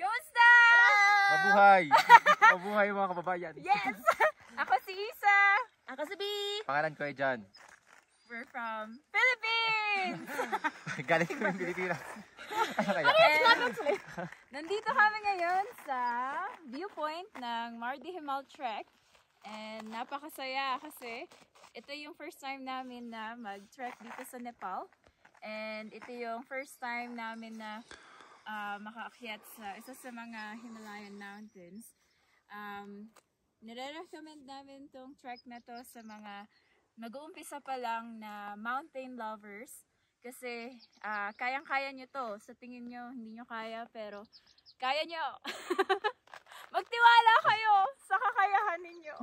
Kamusta? Mabuhay! Mabuhay mga kababayan! Yes! Ako si Isa. Ako si B. Pangalan ko ay John. We're from Philippines! Galing ko yung Pilipinas. Ano kaya? Nandito kami ngayon sa viewpoint ng Mardi Himal Trek. And napakasaya kasi ito yung first time namin na mag-trek dito sa Nepal. And ito yung first time namin na makaakyat sa isa sa mga Himalayan mountains. Nire-recommend namin tong trek na to sa mga mag-uumpisa pa lang na mountain lovers. Kasi kayang-kaya nyo to. Sa tingin nyo, hindi nyo kaya, pero kaya nyo. Magtiwala kayo sa kakayahan ninyo.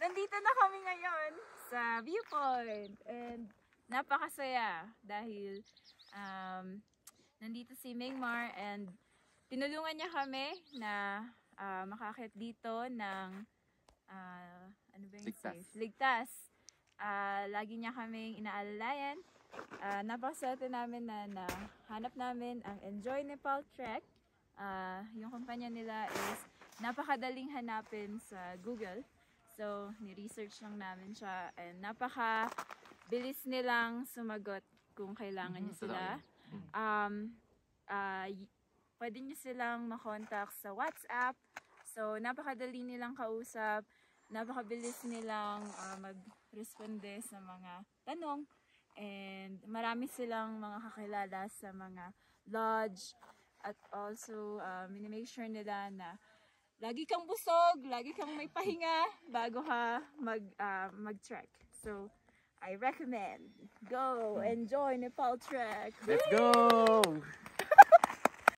Nandito na kami ngayon sa viewpoint. And napakasaya dahil nandito si Mingmar and tinulungan niya kami na makakit dito ng ano ba yung safe? Ligtas. Lagi niya kaming inaalalayan. Napakaswerte namin na hanap namin ang Enjoy Nepal Trek. Yung kumpanya nila is napakadaling hanapin sa Google. So, ni-research lang namin siya and napaka-bilis nilang sumagot kung kailangan niyo sila. Pwede niyo silang makontakt sa WhatsApp. So, napakadali nilang kausap. Napakabilis nilang mag-responde sa mga tanong. And marami silang mga kakilala sa mga lodge. At also, minimake sure nila na lagi kang busog, lagi kang may pahinga bago ka mag-trek. So, I recommend. Go! Enjoy Nepal Trek! Let's go!